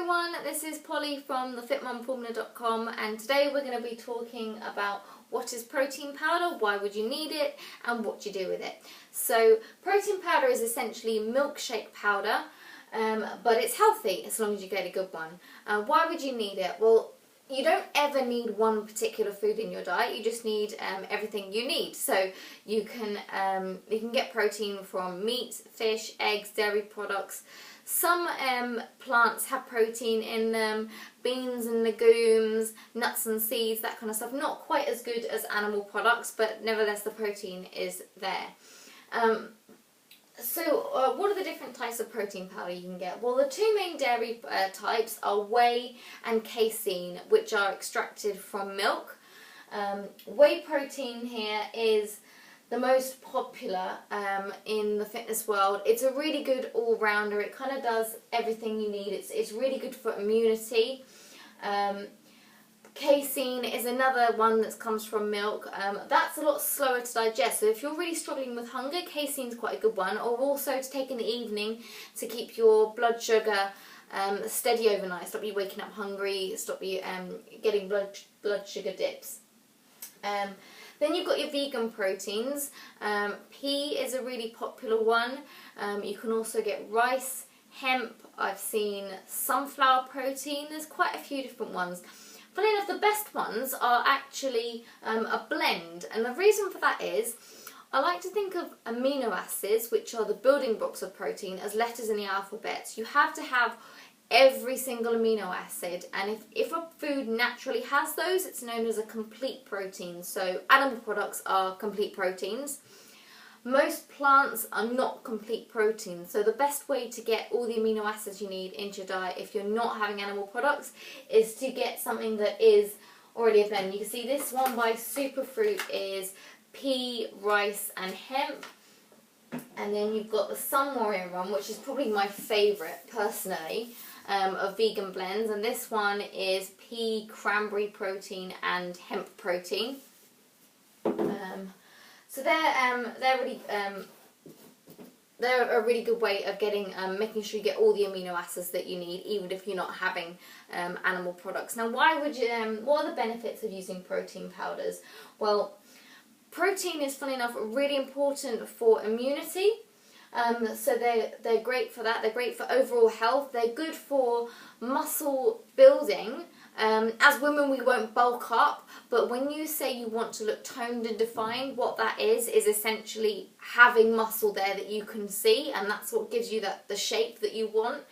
everyone, this is Polly from thefitmumformula.com, and today we're going to be talking about what is protein powder, why would you need it, and what do you do with it. So protein powder is essentially milkshake powder, but it's healthy as long as you get a good one. Why would you need it? Well, you don't ever need one particular food in your diet, you just need everything you need. So you can get protein from meat, fish, eggs, dairy products. Some plants have protein in them, beans and legumes, nuts and seeds, that kind of stuff. Not quite as good as animal products, but nevertheless the protein is there. What are the different types of protein powder you can get? Well, the two main dairy types are whey and casein, which are extracted from milk. Whey protein here is the most popular in the fitness world. It's a really good all-rounder. It kind of does everything you need. It's really good for immunity. Casein is another one that comes from milk. That's a lot slower to digest, so if you're really struggling with hunger, casein's quite a good one, or also to take in the evening to keep your blood sugar steady overnight, stop you waking up hungry, stop you getting blood sugar dips. Then you've got your vegan proteins. Pea is a really popular one. You can also get rice, hemp, I've seen sunflower protein, there's quite a few different ones. Funny enough, the best ones are actually a blend, and the reason for that is I like to think of amino acids, which are the building blocks of protein, as letters in the alphabet. You have to have every single amino acid, and if a food naturally has those, it's known as a complete protein. So animal products are complete proteins. Most plants are not complete proteins, so the best way to get all the amino acids you need into your diet if you're not having animal products is to get something that is already a blend. You can see this one by Superfruit is pea, rice and hemp. And then you've got the Sun Warrior one, which is probably my favourite personally, of vegan blends, and this one is pea, cranberry protein and hemp protein. So they're a really good way of getting making sure you get all the amino acids that you need, even if you're not having animal products. Now, why would you? What are the benefits of using protein powders? Well, protein is, funny enough, really important for immunity. So they're great for that. They're great for overall health. They're good for muscle building. As women, we won't bulk up, but when you say you want to look toned and defined, what that is essentially having muscle there that you can see, and that's what gives you the shape that you want.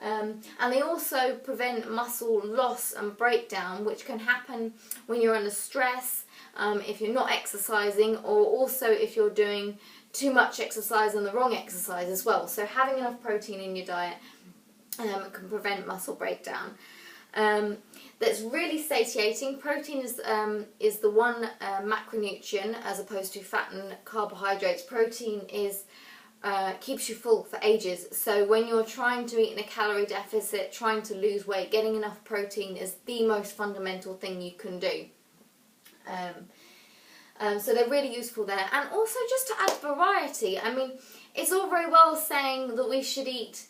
And they also prevent muscle loss and breakdown, which can happen when you're under stress, if you're not exercising, or also if you're doing too much exercise and the wrong exercise as well. So having enough protein in your diet can prevent muscle breakdown. That's really satiating. Protein is the one macronutrient as opposed to fat and carbohydrates. Protein is keeps you full for ages. So when you're trying to eat in a calorie deficit, trying to lose weight, getting enough protein is the most fundamental thing you can do. So they're really useful there, and also just to add variety. I mean, it's all very well saying that we should eat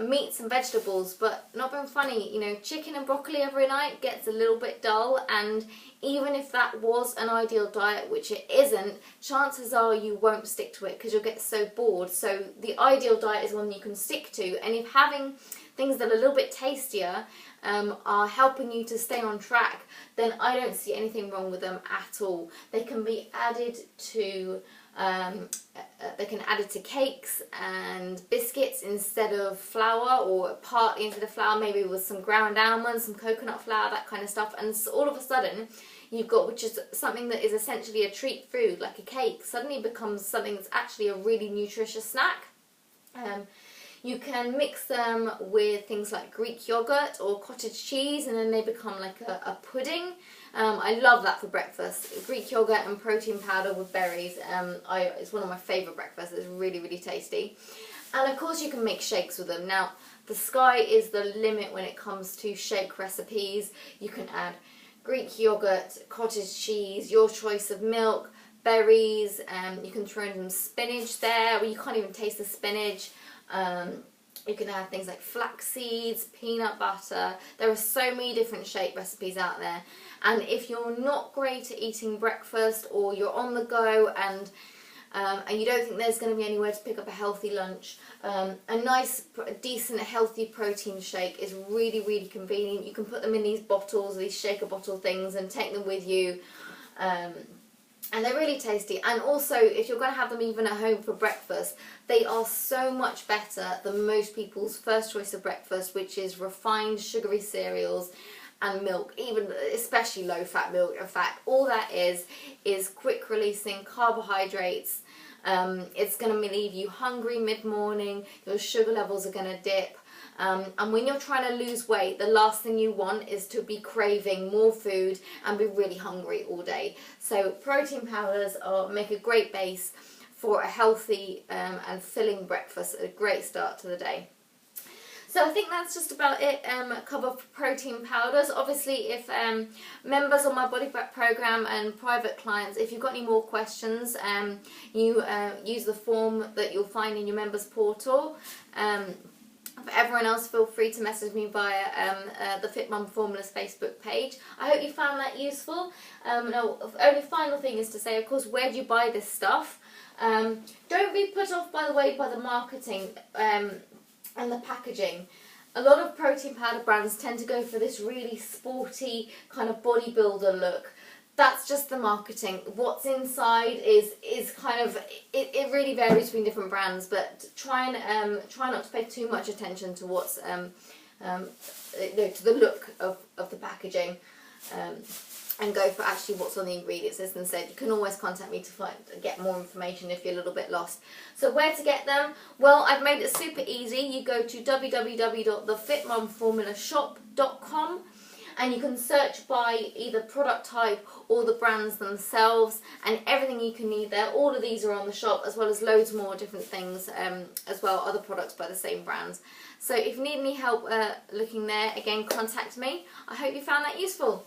meats and vegetables, but not being funny, you know, chicken and broccoli every night gets a little bit dull, and even if that was an ideal diet, which it isn't, chances are you won't stick to it because you'll get so bored. So the ideal diet is one you can stick to, and if having things that are a little bit tastier are helping you to stay on track, then I don't see anything wrong with them at all. They can be added to cakes and biscuits instead of flour, or partly into the flour, maybe with some ground almonds, some coconut flour, that kind of stuff, and so all of a sudden you've got, which is something that is essentially a treat food like a cake, suddenly becomes something that's actually a really nutritious snack. You can mix them with things like Greek yogurt or cottage cheese, and then they become like a pudding. I love that for breakfast. Greek yogurt and protein powder with berries. It's one of my favourite breakfasts. It's really, really tasty. And of course you can make shakes with them. Now, the sky is the limit when it comes to shake recipes. You can add Greek yogurt, cottage cheese, your choice of milk, berries, you can throw in some spinach there, or you can't even taste the spinach. You can add things like flax seeds, peanut butter. There are so many different shake recipes out there. And if you're not great at eating breakfast, or you're on the go and you don't think there's going to be anywhere to pick up a healthy lunch, a nice, decent, healthy protein shake is really, really convenient. You can put them in these bottles, these shaker bottle things, and take them with you. And they're really tasty. And also, if you're going to have them even at home for breakfast, they are so much better than most people's first choice of breakfast, which is refined sugary cereals and milk, even especially low-fat milk. In fact, all that is quick releasing carbohydrates. It's going to leave you hungry mid-morning. Your sugar levels are going to dip. And when you're trying to lose weight, the last thing you want is to be craving more food and be really hungry all day. So protein powders make a great base for a healthy and filling breakfast, a great start to the day. So I think that's just about it, cover for protein powders. Obviously, if members on my Body Prep program and private clients, if you've got any more questions, you use the form that you'll find in your members portal. For everyone else, feel free to message me via the Fit Mum Formulas Facebook page. I hope you found that useful. No, only final thing is to say, of course, where do you buy this stuff? Don't be put off, by the way, by the marketing and the packaging. A lot of protein powder brands tend to go for this really sporty kind of bodybuilder look. That's just the marketing. What's inside is kind of, it really varies between different brands, but try not to pay too much attention to what's to the look of the packaging, and go for actually what's on the ingredients list instead. You can always contact me to get more information if you're a little bit lost. So where to get them? Well, I've made it super easy. You go to www.thefitmumformulashop.com, and you can search by either product type or the brands themselves, and everything you can need there. All of these are on the shop, as well as loads more different things as well, other products by the same brands. So if you need any help looking there, again, contact me. I hope you found that useful.